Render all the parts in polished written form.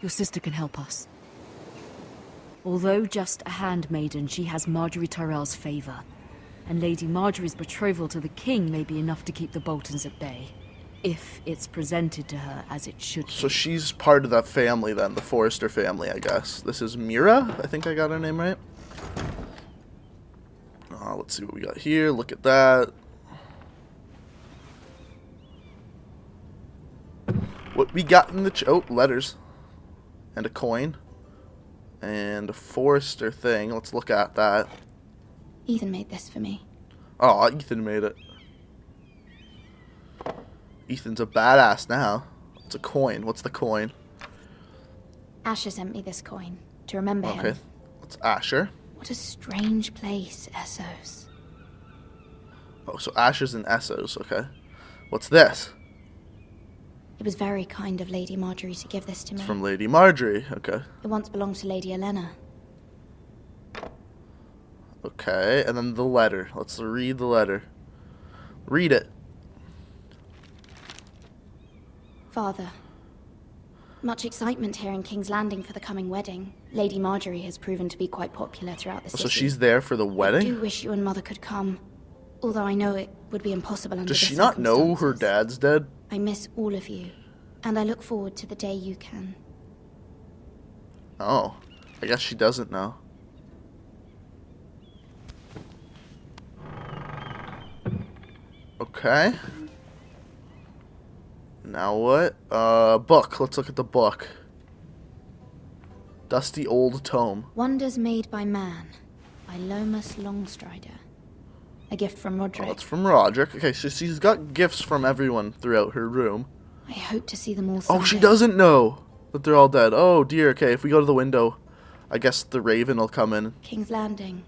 Your sister can help us. Although just a handmaiden, she has Margaery Tyrell's favor. And Lady Margaery's betrothal to the king may be enough to keep the Boltons at bay. If it's presented to her as it should be. So she's part of that family then, the Forrester family, I guess. This is Mira? I think I got her name right. Let's see what we got here. Look at that. What we got in the... oh, letters. And a coin. And a Forrester thing. Let's look at that. Ethan made this for me. Oh, Ethan made it. Ethan's a badass now. It's a coin. What's the coin? Asher sent me this coin to remember him. Okay, it's Asher. What a strange place, Essos. Oh, so Asher's in Essos, okay. What's this? It was very kind of Lady Margaery to give this to me. It's from Lady Margaery, okay. It once belonged to Lady Olenna. Okay, and then the letter. Let's read the letter. Read it. Father, much excitement here in King's Landing for the coming wedding. Lady Margaery has proven to be quite popular throughout the city. So she's there for the wedding? I do wish you and Mother could come, although I know it would be impossible under the Does she not know her circumstances. dad's dead? I miss all of you, and I look forward to the day you can. Oh, I guess she doesn't know. Okay. Now what? Book. Let's look at the book. Dusty old tome. Wonders Made by Man, by Lomas Longstrider. A gift from Oh, Roderick. it's from Roderick. Okay, so she's got gifts from everyone throughout her room. I hope to see them all Oh, she someday. doesn't know that they're all dead. Oh dear. Okay, if we go to the window, I guess the raven will come in. King's Landing.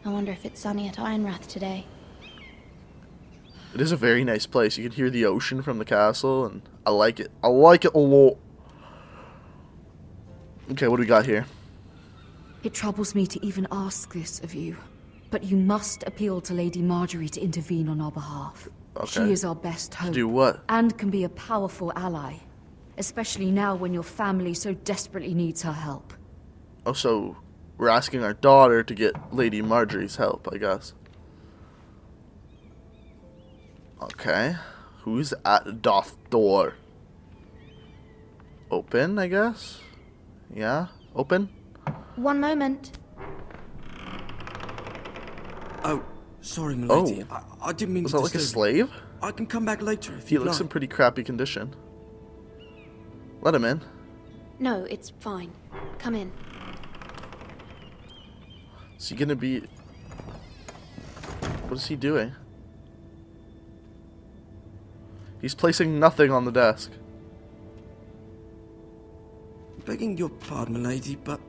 I wonder if it's sunny at Ironrath today. It is a very nice place. You can hear the ocean from the castle, and I like it. I like it a lot. Okay, what do we got here? It troubles me to even ask this of you, but you must appeal to Lady Margaery to intervene on our behalf. Okay. She is our best hope. Do what? And can be a powerful ally, especially now when your family so desperately needs her help. Oh, so we're asking our daughter to get Lady Margaery's help, I guess. Okay. Who's at doth door? Open, I guess? Yeah? Open? One moment. Oh, sorry, milady. Oh. I didn't mean Is to that like a disturb slave? you. I can come back later if He you looks like. in pretty crappy condition. Let him in. No, it's fine. Come in. Is he gonna be... What is he doing? He's placing nothing on the desk. Begging your pardon, milady, but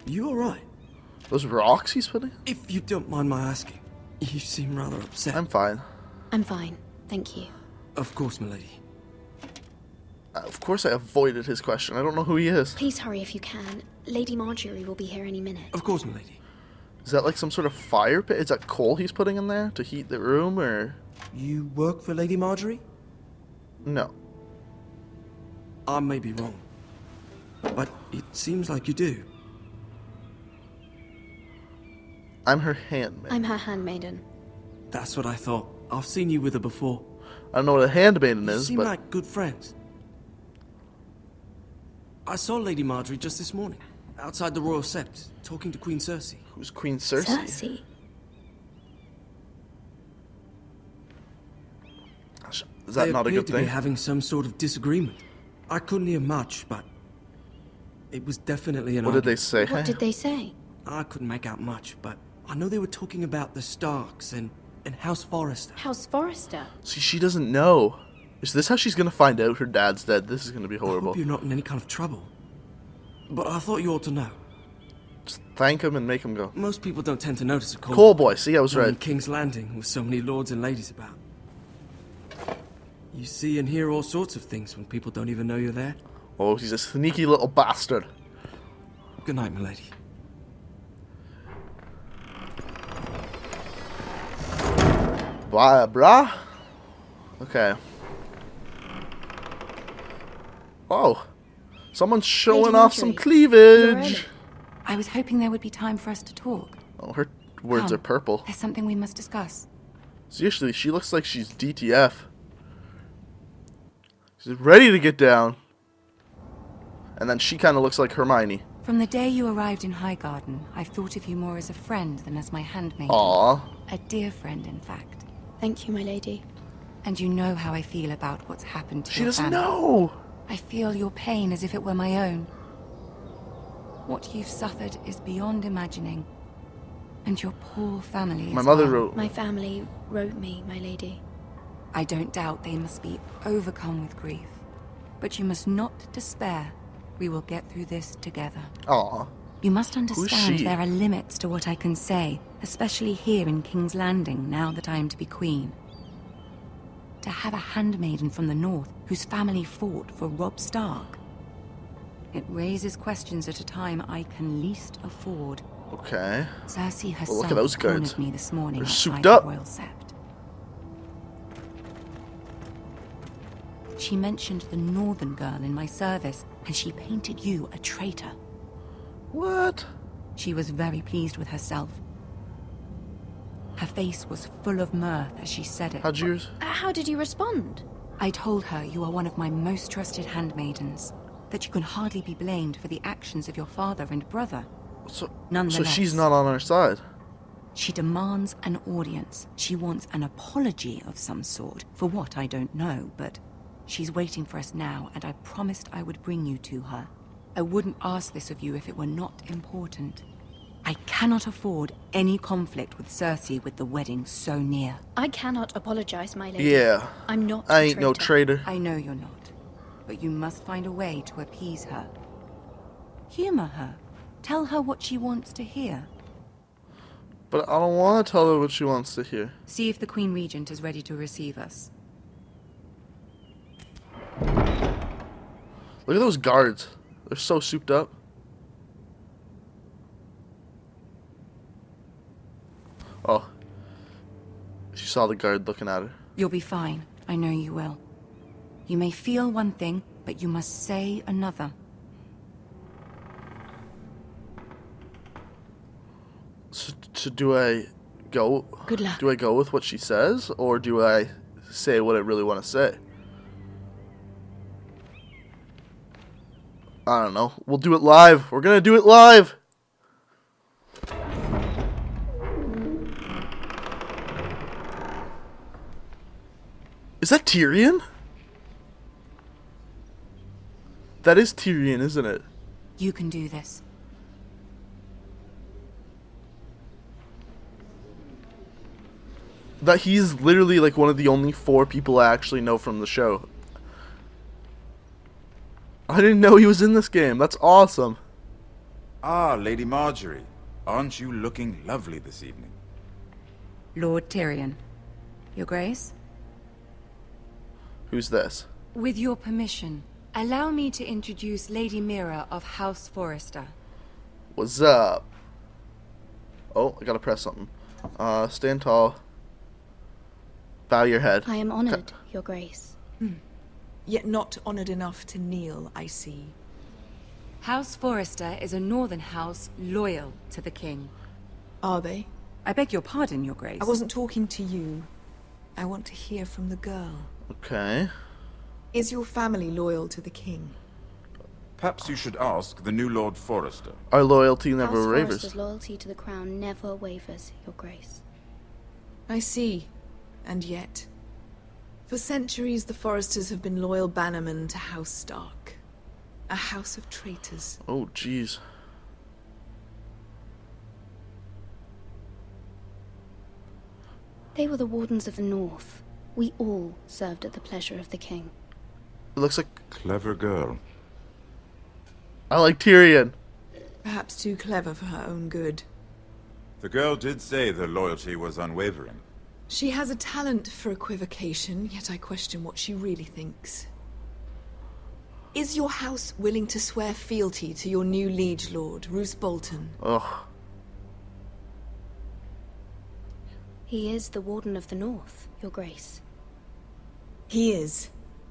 you alright? Those rocks he's putting? If you don't mind my asking, you seem rather upset. I'm fine. I'm fine, thank you. Of course, milady. Of course I avoided his question. I don't know who he is. Please hurry if you can. Lady Margaery will be here any minute. Of course, milady. Is that like some sort of fire pit? Is that coal he's putting in there to heat the room, or...? You work for Lady Margaery? No. I may be wrong, but it seems like you do. I'm her handmaid. I'm her handmaiden. That's what I thought. I've seen you with her before. I don't know what a handmaiden You is, seem but... like good friends. I saw Lady Margaery just this morning, outside the Royal Sept, talking to Queen Cersei. Who's Queen Cersei? Cersei. Is that They not a appeared good to be thing? having some sort of disagreement. I couldn't hear much, but it was definitely an What did they argument. say? What did they say? I couldn't make out much, but I know they were talking about the Starks and House Forrester. House Forrester. See, she doesn't know. Is this how she's gonna find out her dad's dead? This is gonna be I horrible. hope you're not in any kind of trouble. But I thought you ought to know. Just thank him and make him go. Most people don't tend to notice a call. Coal boy, see, I was Not in right. King's Landing with so many lords and ladies about. You see and hear all sorts of things when people don't even know you're there. Oh, he's a sneaky little bastard. Good night, milady. Bye, brah. Okay. Oh. Someone's showing Lady off some Margaery, you're cleavage. early. I was hoping there would be time for us to talk. Oh, her words Come, are purple. There's something we must discuss. Seriously, she looks like she's DTF. She's ready to get down. And then she kind of looks like Hermione. From the day you arrived in Highgarden, I've thought of you more as a friend than as my handmaid. Aww. A dear friend, in fact. Thank you, my lady. And you know how I feel about what's happened to She your doesn't family. know. I feel your pain as if it were my own. What you've suffered is beyond imagining. And your poor family My as mother well. wrote. My family wrote me, my lady. I don't doubt they must be overcome with grief. But you must not despair. We will get through this together. Aw. You must she? understand there are limits to what I can say, especially here in King's Landing, now that I am to be queen. To have a handmaiden from the north whose family fought for Robb Stark. It raises questions at a time I can least afford. Okay. Cersei herself Well, look at those guards. cornered me this morning They're outside souped the up. Royal Sept. She mentioned the northern girl in my service, and she painted you a traitor. What? She was very pleased with herself. Her face was full of mirth as she said it. How'd you... How did you respond? I told her you are one of my most trusted handmaidens, that you can hardly be blamed for the actions of your father and brother. So Nonetheless, she's not on our side. she demands an audience. She wants an apology of some sort, for what I don't know, but she's waiting for us now, and I promised I would bring you to her. I wouldn't ask this of you if it were not important. I cannot afford any conflict with Cersei with the wedding so near. I cannot apologize, my lady. Yeah. I'm not I a ain't no traitor. I know you're not, but you must find a way to appease her. Humor her. Tell her what she wants to hear. But I don't want to tell her what she wants to hear. See if the Queen Regent is ready to receive us. Look at those guards. They're so souped up. Oh. She saw the guard looking at her. You'll be fine. I know you will. You may feel one thing, but you must say another. So do I go... Good luck. Do I go with what she says? Or do I say what I really want to say? I don't know. We'll do it live. We're gonna do it live. Is that Tyrion? That is Tyrion, isn't it? You can do this. That he's literally like one of the only 4 people I actually know from the show. I didn't know he was in this game. That's awesome. Ah, Lady Margaery. Aren't you looking lovely this evening? Lord Tyrion. Your Grace? Who's this? With your permission, allow me to introduce Lady Mira of House Forrester. What's up? Oh, I gotta press something. Stand tall. Bow your head. I am honored, Your Grace. Yet not honored enough to kneel, I see. House Forrester is a northern house loyal to the king. Are they? I beg your pardon, Your Grace. I wasn't talking to you. I want to hear from the girl. Okay. Is your family loyal to the king? Perhaps you should ask the new Lord Forrester. Our loyalty never House wavers. Forrester's loyalty to the crown never wavers, Your Grace. I see. And yet, for centuries the Forresters have been loyal bannermen to House Stark. A house of traitors. Oh, jeez. They were the Wardens of the North. We all served at the pleasure of the king. It looks like... Clever girl. I like Tyrion. Perhaps too clever for her own good. The girl did say their loyalty was unwavering. She has a talent for equivocation, yet I question what she really thinks. Is your house willing to swear fealty to your new liege lord, Roose Bolton? Ugh. He is the Warden of the North, Your Grace. He is.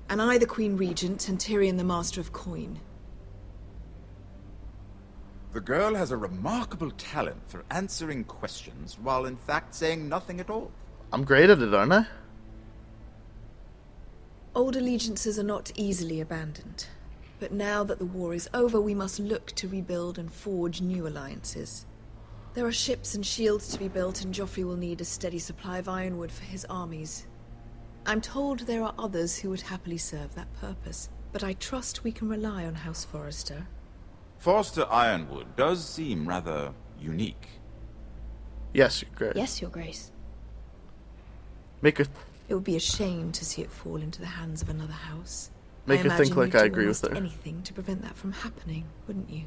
And I the Queen Regent and Tyrion the Master of Coin. The girl has a remarkable talent for answering questions while in fact saying nothing at all. I'm great at it, aren't I? Old allegiances are not easily abandoned. But now that the war is over, we must look to rebuild and forge new alliances. There are ships and shields to be built, and Joffrey will need a steady supply of ironwood for his armies. I'm told there are others who would happily serve that purpose, but I trust we can rely on House Forrester. Forrester Ironwood does seem rather unique. Yes, you're great. Yes, Your Grace. Make her It would be a shame to see it fall into the hands of another house. Make her think like I agree with her. Anything to prevent that from happening, wouldn't you?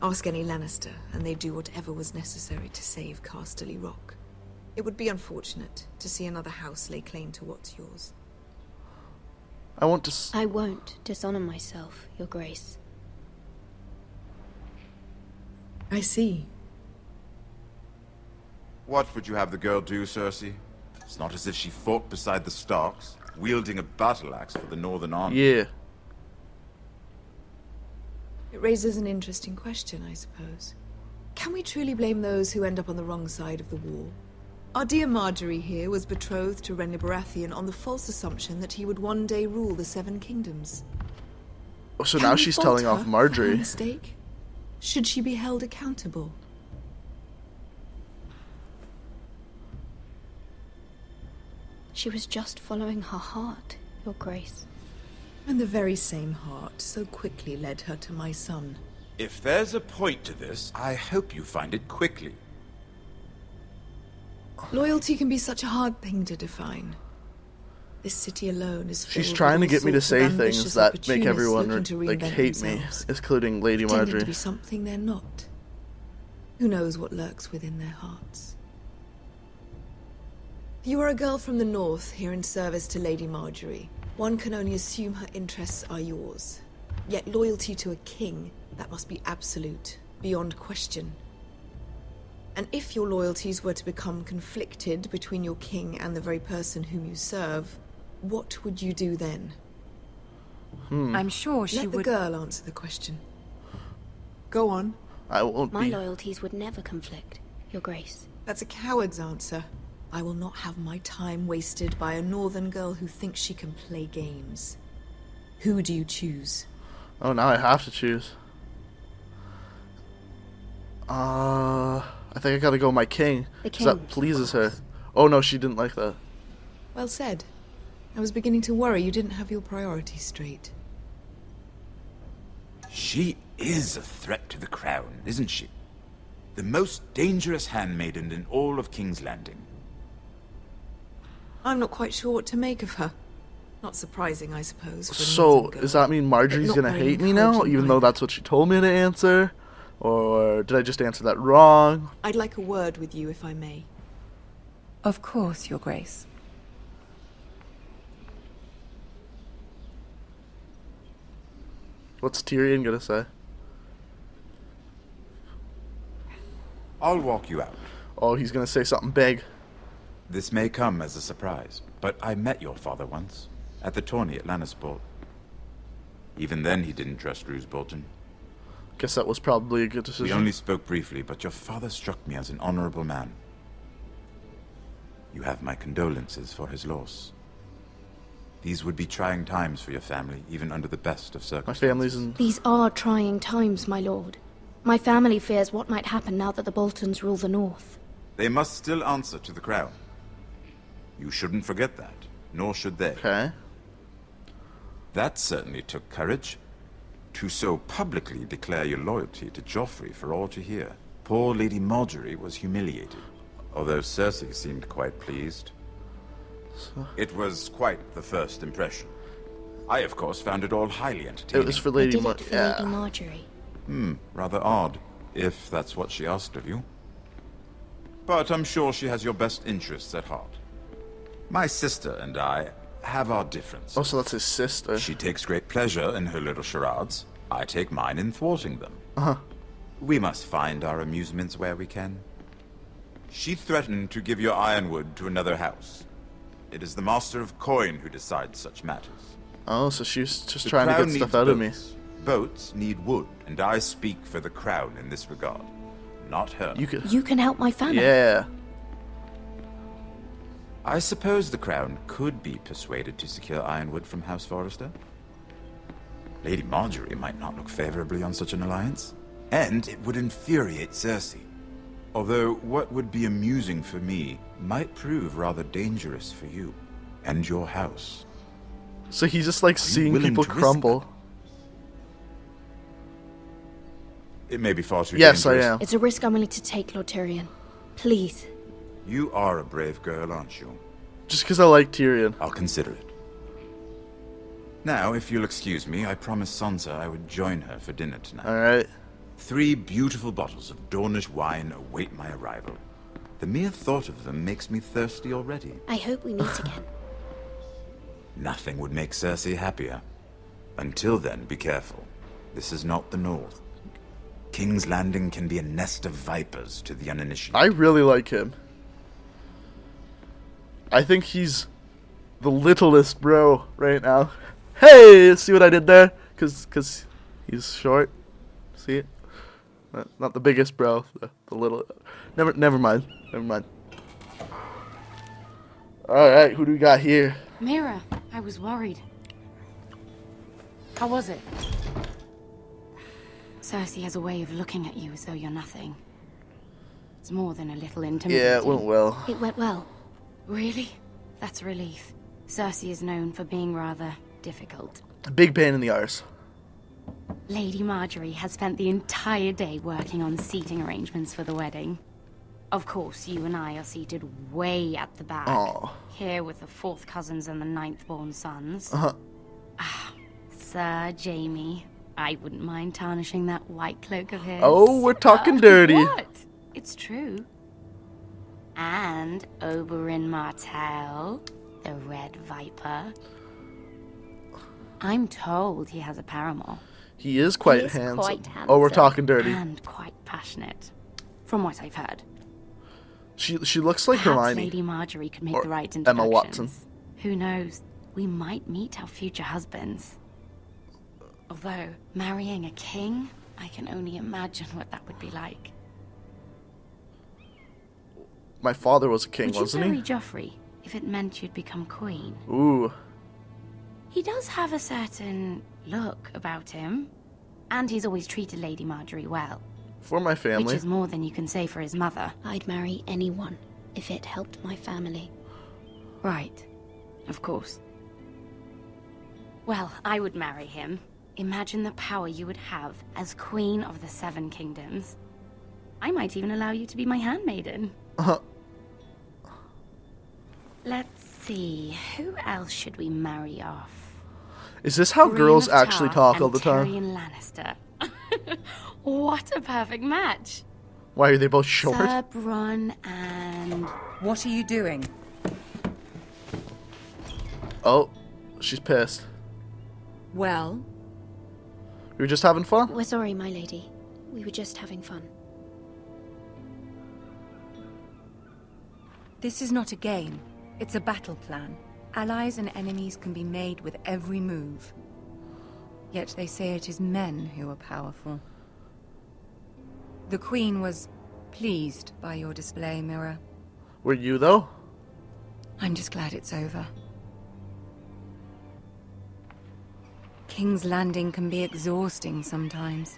Ask any Lannister, and they'd do whatever was necessary to save Casterly Rock. It would be unfortunate to see another house lay claim to what's yours. I want to. I won't dishonor myself, Your Grace. I see. What would you have the girl do, Cersei? It's not as if she fought beside the Starks, wielding a battle axe for the Northern Army. Yeah. It raises an interesting question, I suppose. Can we truly blame those who end up on the wrong side of the war? Our dear Margaery here was betrothed to Renly Baratheon on the false assumption that he would one day rule the Seven Kingdoms. Oh, so Can now we she's fault telling her off for her Margaery. mistake? Should she be held accountable? She was just following her heart, Your Grace. And the very same heart so quickly led her to my son. If there's a point to this, I hope you find it quickly. Loyalty can be such a hard thing to define. This city alone is filled She's trying to with all get me to sorts of say ambitious things that make opportunists everyone looking to like reinvent hate me, themselves, including Lady pretending to be Margaery. something they're not. Who knows what lurks within their hearts? You are a girl from the north, here in service to Lady Margaery. One can only assume her interests are yours. Yet loyalty to a king, that must be absolute, beyond question. And if your loyalties were to become conflicted between your king and the very person whom you serve, what would you do then? I'm sure she Let the would... girl answer the question. Go on. I won't My be. loyalties would never conflict, Your Grace. That's a coward's answer. I will not have my time wasted by a northern girl who thinks she can play games. Who do you choose? Oh, now I have to choose. I think I gotta go my king. The 'Cause that king, pleases of her. course. Oh no, she didn't like that. Well said. I was beginning to worry you didn't have your priorities straight. She is a threat to the crown, isn't she? The most dangerous handmaiden in all of King's Landing. I'm not quite sure what to make of her. Not surprising, I suppose. For a So, northern girl. does that mean Marjorie's not gonna very hate me now, encouraging even though either. that's what she told me to answer? Or did I just answer that wrong? I'd like a word with you, if I may. Of course, Your Grace. What's Tyrion gonna say? I'll walk you out. Oh, he's gonna say something big. This may come as a surprise, but I met your father once, at the tourney at Lannisport. Even then he didn't trust Roose Bolton. Guess that was probably a good We decision. only spoke briefly, but your father struck me as an honorable man. You have my condolences for his loss. These would be trying times for your family, even under the best of My circumstances. family's in... These are trying times, my lord. My family fears what might happen now that the Boltons rule the north. They must still answer to the crown. You shouldn't forget that, nor should they. Okay. That certainly took courage. To so publicly declare your loyalty to Joffrey for all to hear. Poor Lady Margaery was humiliated, although Cersei seemed quite pleased. It was quite the first impression. I, of course, found it all highly entertaining. It was for I Lady did Mar... it for Yeah. Lady Margaery. Rather odd, if that's what she asked of you. But I'm sure she has your best interests at heart. My sister and I have our differences. Oh, so that's his sister. She takes great pleasure in her little charades. I take mine in thwarting them. Uh-huh. We must find our amusements where we can. She threatened to give your ironwood to another house. It is the Master of Coin who decides such matters. Oh, so she's just The trying to crown get stuff needs out of me. votes, Boats need wood, and I speak for the crown in this regard, not her. You can help my family. Yeah. I suppose the crown could be persuaded to secure ironwood from House Forrester. Lady Margaery might not look favorably on such an alliance, and it would infuriate Cersei. Although what would be amusing for me might prove rather dangerous for you and your house. So he's just like seeing willing people to risk crumble. It may be far too Yes, dangerous. I am. It's a risk I'm willing to take, Lord Tyrion. Please. You are a brave girl, aren't you? Just because I like Tyrion. I'll consider it. Now, if you'll excuse me, I promised Sansa I would join her for dinner tonight. Alright. 3 beautiful bottles of Dornish wine await my arrival. The mere thought of them makes me thirsty already. I hope we meet again. Nothing would make Cersei happier. Until then, be careful. This is not the North. King's Landing can be a nest of vipers to the uninitiated. I really like him. I think he's the littlest bro right now. Hey, see what I did there? Cause he's short. See it? Not the biggest bro, the little. Never mind. All right, who do we got here? Mira, I was worried. How was it? Cersei has a way of looking at you as though you're nothing. It's more than a little intimidating. Yeah, it went well. It went well. Really? That's a relief. Cersei is known for being rather difficult. Big pain in the arse. Lady Margaery has spent the entire day working on seating arrangements for the wedding. Of course, you and I are seated way at the back. Aw. Here with the 4th cousins and the 9th-born sons. Uh-huh. Sir Jaime, I wouldn't mind tarnishing that white cloak of his. Oh, we're talking dirty. What? It's true. And Oberyn Martell, the Red Viper. I'm told he has a paramour. He is quite He is handsome. quite Oh, we're handsome. talking dirty. And quite passionate, from what I've heard. She looks like Perhaps Hermione. Lady Margaery could make Or the right Emma introductions. Watson. Who knows? We might meet our future husbands. Although, marrying a king, I can only imagine what that would be like. My father was a king, Would you wasn't marry he? Joffrey if it meant you'd become queen? Ooh. He does have a certain look about him. And he's always treated Lady Margaery well. For my Which family. is more than you can say for his mother. I'd marry anyone if it helped my family. Right. Of course. Well, I would marry him. Imagine the power you would have as Queen of the 7 Kingdoms. I might even allow you to be my handmaiden. Let's see, who else should we marry off? Is this how Brienne girls of actually Tarth talk and all the time? Tyrion Lannister. What a perfect match. Why are they both short? Sir Bronn and... What are you doing? Oh, she's pissed. Well, We were just having fun? We're sorry, my lady. We were just having fun. this is not a game. It's a battle plan. Allies and enemies can be made with every move. Yet they say it is men who are powerful. The Queen was pleased by your display, Mira. Were you, though? I'm just glad it's over. King's Landing can be exhausting sometimes.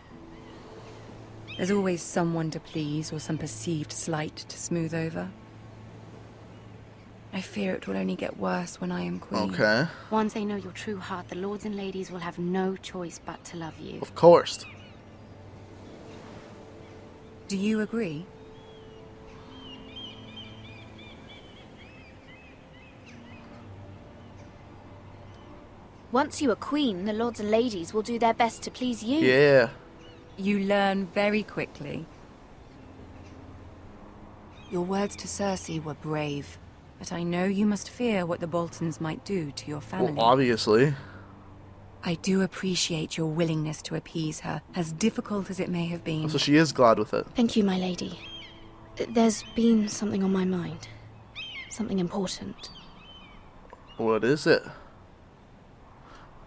There's always someone to please or some perceived slight to smooth over. I fear it will only get worse when I am queen. Okay. Once they know your true heart, the lords and ladies will have no choice but to love you. Of course. Do you agree? Once you are queen, the lords and ladies will do their best to please you. Yeah. You learn very quickly. Your words to Cersei were brave, but I know you must fear what the Boltons might do to your family. Well, obviously. I do appreciate your willingness to appease her, as difficult as it may have been. So she is glad with it. Thank you, my lady. There's been something on my mind. Something important. What is it?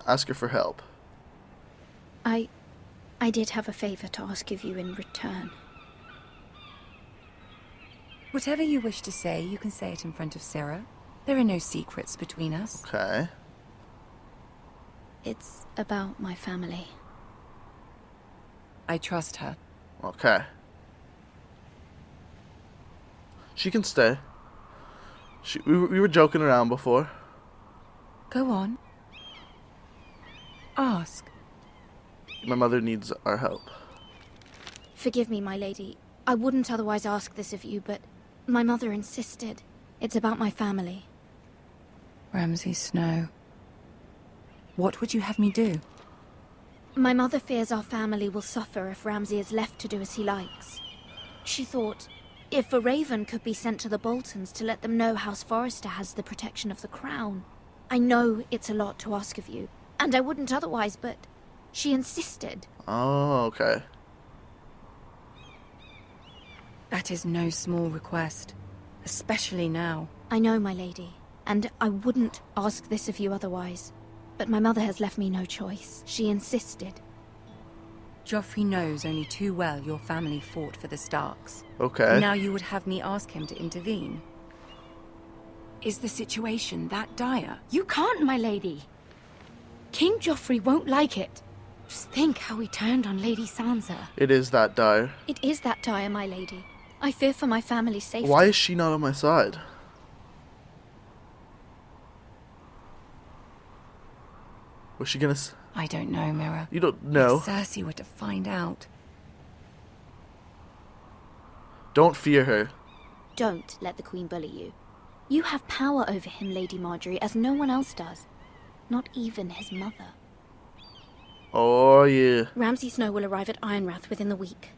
Ask her for help. I did have a favor to ask of you in return. Whatever you wish to say, you can say it in front of Sarah. There are no secrets between us. Okay. It's about my family. I trust her. Okay. She can stay. We were joking around before. Go on. Ask. My mother needs our help. Forgive me, my lady. I wouldn't otherwise ask this of you, but my mother insisted. It's about my family. Ramsay Snow. What would you have me do? My mother fears our family will suffer if Ramsay is left to do as he likes. She thought, if a raven could be sent to the Boltons to let them know House Forrester has the protection of the crown. I know it's a lot to ask of you, and I wouldn't otherwise, but she insisted. Oh, okay. That is no small request, especially now. I know, my lady, and I wouldn't ask this of you otherwise. But my mother has left me no choice. She insisted. Joffrey knows only too well your family fought for the Starks. Okay. Now you would have me ask him to intervene. Is the situation that dire? You can't, my lady. King Joffrey won't like it. Just think how he turned on Lady Sansa. It is that dire. It is that dire, my lady. I fear for my family's safety. Why is she not on my side? Was she gonna... I don't know, Mira. You don't know. If Cersei were to find out. Don't fear her. Don't let the Queen bully you. You have power over him, Lady Margaery, as no one else does. Not even his mother. Oh, yeah. Ramsay Snow will arrive at Ironrath within the week.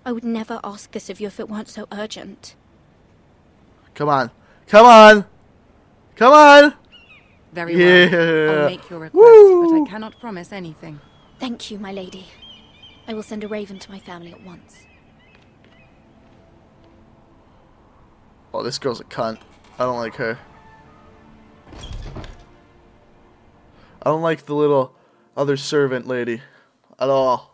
I would never ask this of you if it weren't so urgent. Come on. Come on! Come on! Very well. I'll make your request, but I cannot promise anything. Thank you, my lady. I will send a raven to my family at once. Oh, this girl's a cunt. I don't like her. I don't like the little other servant lady at all.